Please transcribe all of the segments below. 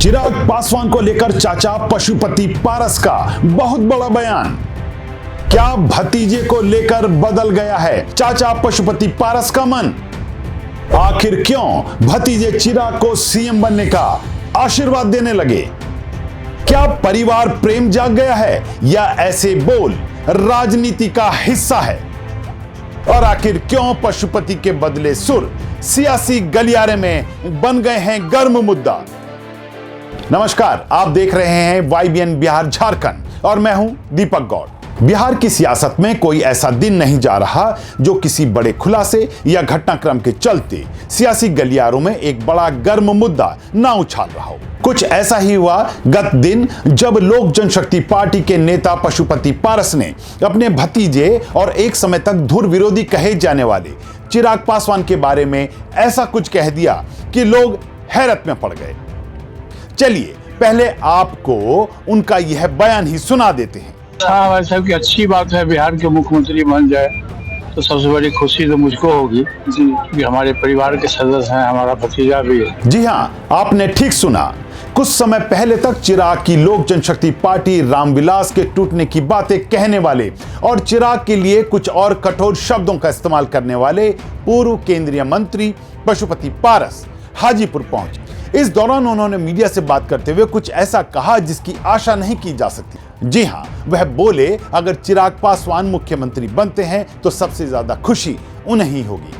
चिराग पासवान को लेकर चाचा पशुपति पारस का बहुत बड़ा बयान। क्या भतीजे को लेकर बदल गया है चाचा पशुपति पारस का मन? आखिर क्यों भतीजे चिराग को सीएम बनने का आशीर्वाद देने लगे? क्या परिवार प्रेम जाग गया है या ऐसे बोल राजनीति का हिस्सा है? और आखिर क्यों पशुपति के बदले सुर सियासी गलियारे में बन गए हैं गर्म मुद्दा? नमस्कार, आप देख रहे हैं YBN बिहार झारखंड और मैं हूं दीपक गौड़। बिहार की सियासत में कोई ऐसा दिन नहीं जा रहा जो किसी बड़े खुलासे या घटनाक्रम के चलते सियासी गलियारों में एक बड़ा गर्म मुद्दा ना उछाल रहा हो। कुछ ऐसा ही हुआ गत दिन जब लोक जनशक्ति पार्टी के नेता पशुपति पारस ने अपने भतीजे और एक समय तक धुर विरोधी कहे जाने वाले चिराग पासवान के बारे में ऐसा कुछ कह दिया कि लोग हैरत में पड़ गए। चलिए पहले आपको उनका यह बयान ही सुना देते हैं। हाँ भाई साहब की अच्छी बात है, बिहार के मुख्यमंत्री बन जाए तो सबसे बड़ी खुशी तो मुझको होगी जी कि हमारे परिवार के सदस्य हैं, हमारा भतीजा भी है। जी हाँ, आपने ठीक सुना। कुछ समय पहले तक चिराग की लोक जनशक्ति पार्टी रामविलास के टूटने की बातें कहने वाले और चिराग के लिए कुछ और कठोर शब्दों का इस्तेमाल करने वाले पूर्व केंद्रीय मंत्री पशुपति पारस हाजीपुर पहुंचे। इस दौरान उन्होंने मीडिया से बात करते हुए कुछ ऐसा कहा जिसकी आशा नहीं की जा सकती। जी हां, वह बोले अगर चिराग पासवान मुख्यमंत्री बनते हैं तो सबसे ज्यादा खुशी उन्हें ही होगी।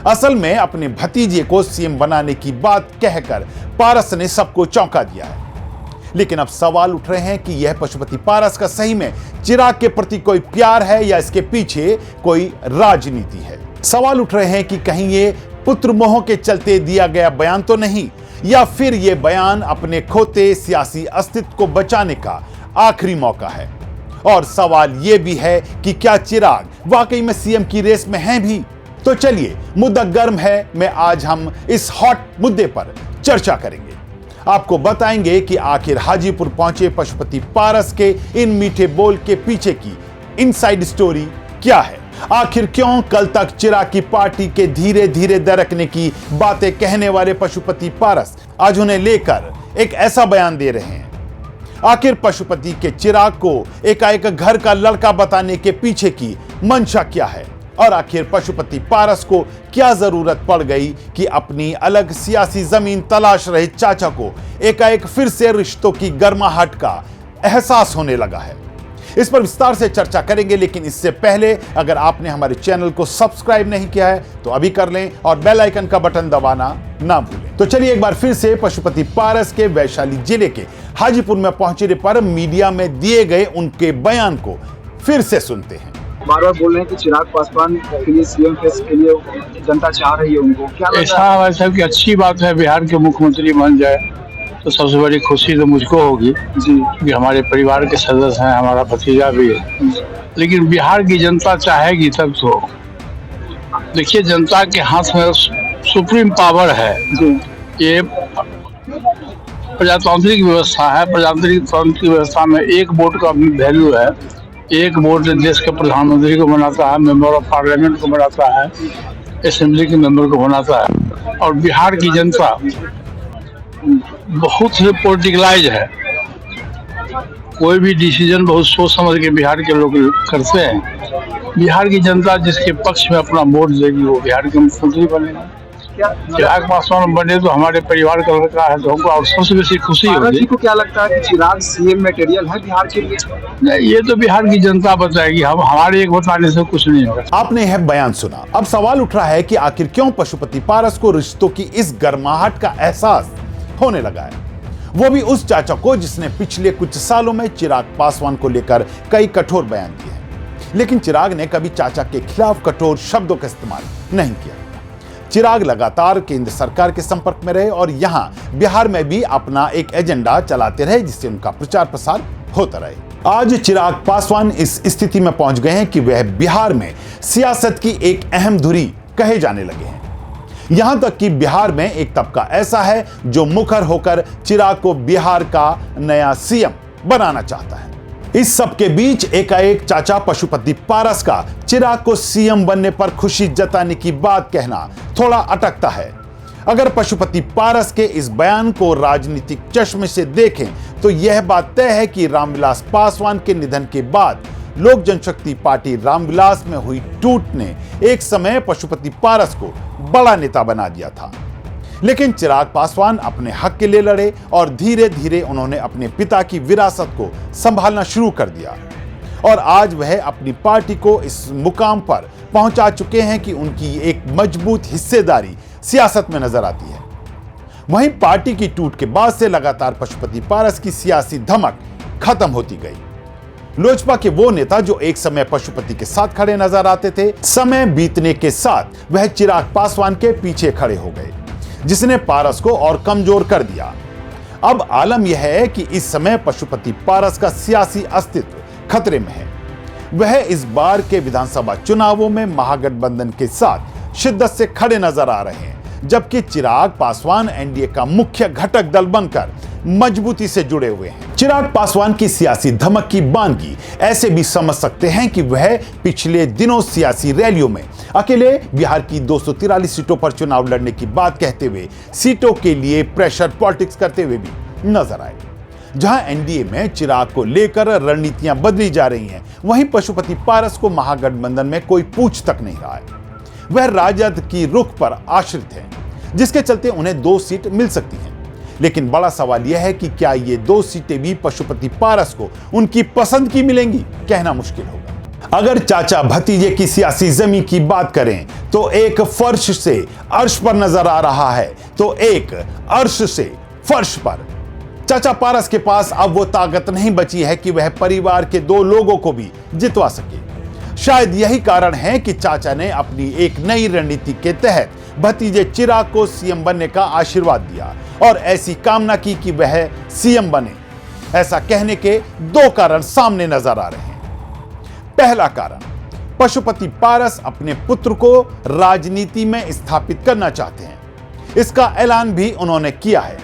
असल में अपने भतीजे को सीएम बनाने की बात कहकर पारस ने सबको चौंका दिया है। लेकिन अब सवाल उठ रहे हैं कि यह पशुपति पारस का सही में चिराग के प्रति कोई प्यार है या इसके पीछे कोई राजनीति है। सवाल उठ रहे हैं कि कहीं ये पुत्र मोह के चलते दिया गया बयान तो नहीं, या फिर यह बयान अपने खोते सियासी अस्तित्व को बचाने का आखिरी मौका है। और सवाल यह भी है कि क्या चिराग वाकई में सीएम की रेस में हैं भी? तो चलिए, मुद्दा गर्म है में आज हम इस हॉट मुद्दे पर चर्चा करेंगे। आपको बताएंगे कि आखिर हाजीपुर पहुंचे पशुपति पारस के इन मीठे बोल के पीछे की इनसाइड स्टोरी क्या है। आखिर क्यों कल तक चिराग की पार्टी के धीरे धीरे दरकने की बातें कहने वाले पशुपति पारस आज उन्हें लेकर एक ऐसा बयान दे रहे हैं। आखिर पशुपति के चिराग को एकाएक घर का लड़का बताने के पीछे की मंशा क्या है? और आखिर पशुपति पारस को क्या जरूरत पड़ गई कि अपनी अलग सियासी जमीन तलाश रहे चाचा को एकाएक फिर से रिश्तों की गर्माहट का एहसास होने लगा है? इस पर विस्तार से चर्चा करेंगे, लेकिन इससे पहले अगर आपने हमारे चैनल को सब्सक्राइब नहीं किया है तो अभी कर लें और बेल आइकन का बटन दबाना ना भूलें। तो चलिए एक बार फिर से पशुपति पारस के वैशाली जिले के हाजीपुर में पहुंचने पर मीडिया में दिए गए उनके बयान को फिर से सुनते हैं। बार बार बोल रहे हैं कि चिराग पासवान के लिए सीएम फेस के लिए जनता चाह रही है, उनको क्या लगता है? भाई साहब की अच्छी बात है, बिहार के मुख्यमंत्री बन जाए तो सबसे बड़ी खुशी तो मुझको होगी जी कि हमारे परिवार के सदस्य हैं, हमारा भतीजा भी है। लेकिन बिहार की जनता चाहेगी तब तो। देखिए, जनता के हाथ में सुप्रीम पावर है जी। ये प्रजातांत्रिक व्यवस्था है। प्रजातांत्रिक व्यवस्था में एक वोट का वैल्यू है। एक वोट देश के प्रधानमंत्री को बनाता है, मेंबर ऑफ पार्लियामेंट को बनाता है, असेंबली के मेंबर को बनाता है। और बिहार की जनता बहुत ही पॉलिटिकलाइज है। कोई भी डिसीजन बहुत सोच समझ के बिहार के लोग करते हैं। बिहार की जनता जिसके पक्ष में अपना वोट देगी वो बिहार के मुख्यमंत्री बनेगा। चिराग पासवान बने तो हमारे परिवार का लड़का है तो हमको और सबसे बेसी खुशी होगी। को क्या लगता है कि चिराग सीएम मटेरियल है बिहार के लिए? नहीं, ये तो बिहार की जनता बताएगी। हम हमारे एक बताने से कुछ नहीं होगा। आपने यह बयान सुना। अब सवाल उठ रहा है कि आखिर क्यों पशुपति पारस को रिश्तों की इस गर्माहट का एहसास होने लगा है, वो भी उस चाचा को जिसने पिछले कुछ सालों में चिराग पासवान को लेकर कई कठोर बयान दिए हैं। लेकिन चिराग ने कभी चाचा के खिलाफ कठोर शब्दों का इस्तेमाल नहीं किया। चिराग लगातार केंद्र सरकार के संपर्क में रहे और यहां बिहार में भी अपना एक एजेंडा चलाते रहे जिससे उनका प्रचार प्रसार होता रहे। आज चिराग पासवान इस स्थिति में पहुंच गए हैं कि वह बिहार में सियासत की एक अहम धुरी कहे जाने लगे हैं। यहां तक कि बिहार में एक तबका ऐसा है जो मुखर होकर चिराग को बिहार का नया सीएम बनाना चाहता है। इस सब के बीच एकाएक चाचा पशुपति पारस का चिराग को सीएम बनने पर खुशी जताने की बात कहना थोड़ा अटकता है। अगर पशुपति पारस के इस बयान को राजनीतिक चश्मे से देखें तो यह बात तय है कि रामविलास पासवान के निधन के बाद लोक जनशक्ति पार्टी रामविलास में हुई टूट ने एक समय पशुपति पारस को बड़ा नेता बना दिया था। लेकिन चिराग पासवान अपने हक के लिए लड़े और धीरे धीरे उन्होंने अपने पिता की विरासत को संभालना शुरू कर दिया और आज वह अपनी पार्टी को इस मुकाम पर पहुंचा चुके हैं कि उनकी एक मजबूत हिस्सेदारी सियासत में नजर आती है। वहीं पार्टी की टूट के बाद से लगातार पशुपति पारस की सियासी धमक खत्म होती गई। लोजपा के वो नेता जो एक समय पशुपति के साथ खड़े नजर आते थे, समय बीतने के साथ वह चिराग पासवान के पीछे खड़े हो गए, जिसने पारस को और कमजोर कर दिया। अब आलम यह है कि इस समय पशुपति पारस का सियासी अस्तित्व खतरे में है। वह इस बार के विधानसभा चुनावों में महागठबंधन के साथ शिद्दत से खड़े नजर आ रहे हैं, जबकि चिराग पासवान एनडीए का मुख्य घटक दल बनकर मजबूती से जुड़े हुए हैं। चिराग पासवान की सियासी धमक की बानगी ऐसे भी समझ सकते हैं कि वह पिछले दिनों सियासी रैलियों में अकेले बिहार की 243 सीटों पर चुनाव लड़ने की बात कहते हुए सीटों के लिए प्रेशर पॉलिटिक्स करते हुए भी नजर आए। जहां एनडीए में चिराग को लेकर रणनीतियां बदली जा रही हैं, वहीं पशुपति पारस को महागठबंधन में कोई पूछ तक नहीं रहा है। वह राजद की रुख पर आश्रित है, जिसके चलते उन्हें 2 सीट मिल सकती हैं। लेकिन बड़ा सवाल यह है कि क्या ये 2 सीटें भी पशुपति पारस को उनकी पसंद की मिलेंगी, कहना मुश्किल होगा। अगर चाचा भतीजे की सियासी जमीन की बात करें तो एक फर्श से अर्श पर नजर आ रहा है, तो एक अर्श से फर्श पर। चाचा पारस के पास अब वो ताकत नहीं बची है कि वह परिवार के 2 लोगों को भी जितवा सके। शायद यही कारण है कि चाचा ने अपनी एक नई रणनीति के तहत भतीजे चिराग को सीएम बनने का आशीर्वाद दिया और ऐसी कामना की कि वह सीएम बने। ऐसा कहने के 2 कारण सामने नजर आ रहे हैं। पहला कारण, पशुपति पारस अपने पुत्र को राजनीति में स्थापित करना चाहते हैं। इसका ऐलान भी उन्होंने किया है।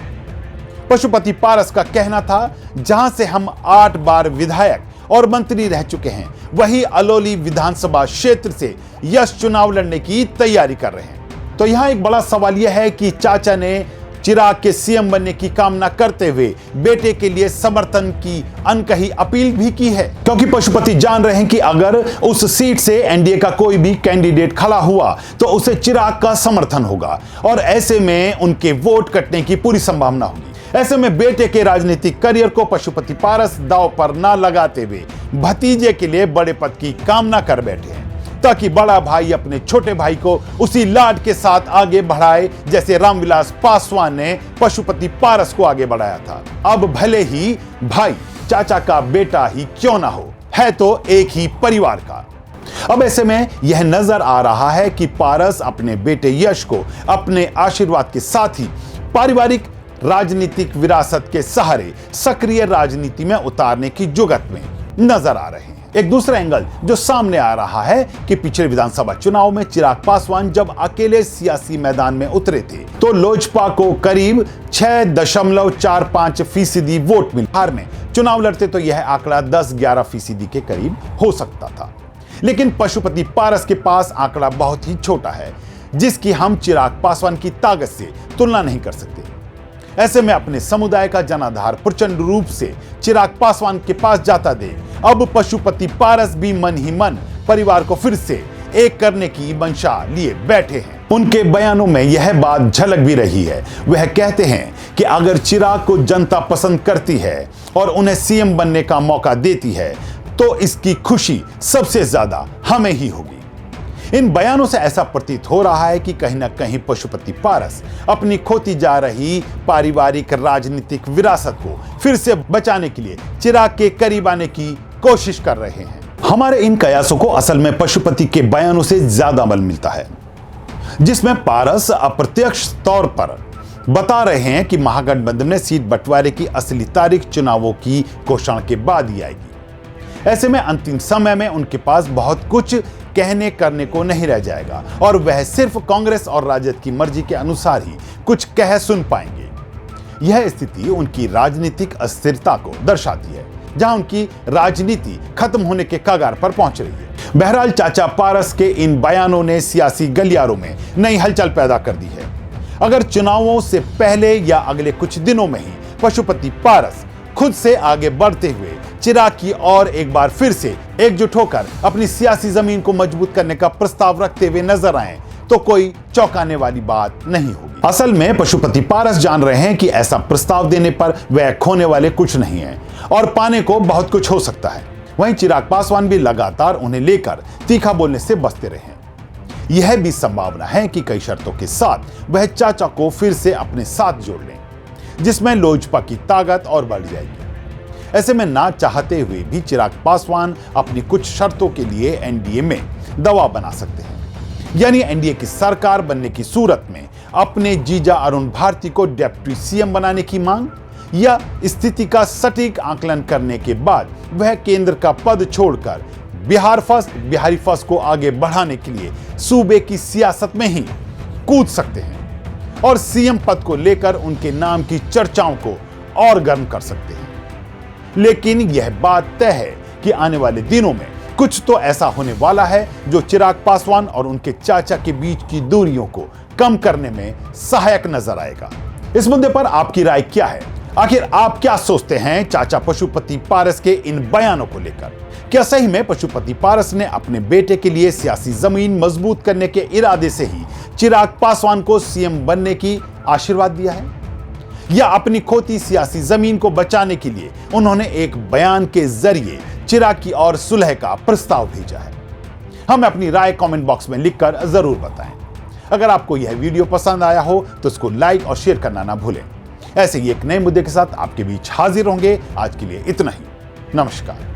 पशुपति पारस का कहना था, जहां से हम 8 बार विधायक और मंत्री रह चुके हैं, वही अलोली विधानसभा क्षेत्र से यश चुनाव लड़ने की तैयारी कर रहे हैं। तो यहां एक बड़ा सवाल यह है कि चाचा ने चिराग के सीएम बनने की कामना करते हुए बेटे के लिए समर्थन की अनकही अपील भी की है, क्योंकि पशुपति जान रहे हैं कि अगर उस सीट से एनडीए का कोई भी कैंडिडेट खड़ा हुआ तो उसे चिराग का समर्थन होगा और ऐसे में उनके वोट कटने की पूरी संभावना होगी। ऐसे में बेटे के राजनीतिक करियर को पशुपति पारस दांव पर न लगाते हुए भतीजे के लिए बड़े पद की कामना कर बैठे हैं, ताकि बड़ा भाई अपने छोटे भाई को उसी लाड के साथ आगे बढ़ाए जैसे रामविलास पासवान ने पशुपति पारस को आगे बढ़ाया था। अब भले ही भाई चाचा का बेटा ही क्यों ना हो, है तो एक ही परिवार का। अब ऐसे में यह नजर आ रहा है कि पारस अपने बेटे यश को अपने आशीर्वाद के साथ ही पारिवारिक राजनीतिक विरासत के सहारे सक्रिय राजनीति में उतारने की जुगत में नजर आ रहे हैं। एक दूसरा एंगल जो सामने आ रहा है कि पिछले विधानसभा चुनाव में चिराग पासवान जब अकेले सियासी मैदान में उतरे थे तो लोजपा को करीब 6.45% वोट मिले। बिहार में चुनाव लड़ते तो यह आंकड़ा 10-11% के करीब हो सकता था। लेकिन पशुपति पारस के पास आंकड़ा बहुत ही छोटा है, जिसकी हम चिराग पासवान की ताकत से तुलना नहीं कर सकते। ऐसे में अपने समुदाय का जनाधार प्रचंड रूप से चिराग पासवान के पास जाता देख अब पशुपति पारस भी मन ही मन परिवार को फिर से एक करने की मंशा लिए बैठे हैं। उनके बयानों में यह बात झलक भी रही है। वह कहते हैं कि अगर चिराग को जनता पसंद करती है और उन्हें सीएम बनने का मौका देती है तो इसकी खुशी सबसे ज्यादा हमें ही होगी। इन बयानों से ऐसा प्रतीत हो रहा है कि कहीं ना कहीं पशुपति पारस अपनी खोती जा रही पारिवारिक राजनीतिक विरासत को फिर से बचाने के लिए चिराग के करीब आने की कोशिश कर रहे हैं। हमारे इन कयासों को असल में पशुपति के बयानों से ज्यादा बल मिलता है, जिसमें पारस अप्रत्यक्ष तौर पर बता रहे हैं कि महागठबंधन में सीट बंटवारे की असली तारीख चुनावों की घोषणा के बाद ही आएगी। ऐसे में अंतिम समय में उनके पास बहुत कुछ कहने करने को नहीं रह जाएगा और वह सिर्फ कांग्रेस और राजद की मर्जी के अनुसार ही कुछ कह सुन पाएंगे। यह स्थिति उनकी राजनीतिक अस्थिरता को दर्शाती है, जहां उनकी राजनीति खत्म होने के कगार पर पहुंच रही है। बहरहाल चाचा पारस के इन बयानों ने सियासी गलियारों में नई हलचल पैदा कर दी है। अगर चुनावों से पहले या अगले कुछ दिनों में ही पशुपति पारस खुद से आगे बढ़ते हुए चिराग की और एक बार फिर से एकजुट होकर अपनी सियासी जमीन को मजबूत करने का प्रस्ताव रखते हुए नजर आए तो कोई चौंकाने वाली बात नहीं होगी। असल में पशुपति पारस जान रहे हैं कि ऐसा प्रस्ताव देने पर वह खोने वाले कुछ नहीं है और पाने को बहुत कुछ हो सकता है। वहीं चिराग पासवान भी लगातार उन्हें लेकर तीखा बोलने से बचते रहे हैं। यह भी संभावना है कि कई शर्तों के साथ वह चाचा को फिर से अपने साथ जोड़ लें, जिसमें लोजपा की ताकत और बढ़ जाएगी। ऐसे में ना चाहते हुए भी चिराग पासवान अपनी कुछ शर्तों के लिए एनडीए में दबाव बना सकते हैं, यानी एनडीए की सरकार बनने की सूरत में अपने जीजा अरुण भारती को डिप्टी सीएम बनाने की मांग, या स्थिति का सटीक आकलन करने के बाद वह केंद्र का पद छोड़कर बिहारी फर्स्ट को आगे बढ़ाने के लिए सूबे की सियासत में ही कूद सकते हैं और सीएम पद को लेकर उनके नाम की चर्चाओं को और गर्म कर सकते हैं। लेकिन यह बात तय है कि आने वाले दिनों में कुछ तो ऐसा होने वाला है जो चिराग पासवान और उनके चाचा के बीच की दूरियों को कम करने में सहायक नजर आएगा। इस मुद्दे पर आपकी राय क्या है? आखिर आप क्या सोचते हैं चाचा पशुपति पारस के इन बयानों को लेकर? क्या सही में पशुपति पारस ने अपने बेटे के लिए सियासी जमीन मजबूत करने के इरादे से ही चिराग पासवान को सीएम बनने की आशीर्वाद दिया है, या अपनी खोती सियासी जमीन को बचाने के लिए उन्होंने एक बयान के जरिए चिराग की और सुलह का प्रस्ताव भेजा है? हमें अपनी राय कमेंट बॉक्स में लिखकर जरूर बताएं। अगर आपको यह वीडियो पसंद आया हो तो इसको लाइक और शेयर करना ना भूलें। ऐसे ही एक नए मुद्दे के साथ आपके बीच हाजिर होंगे। आज के लिए इतना ही। नमस्कार।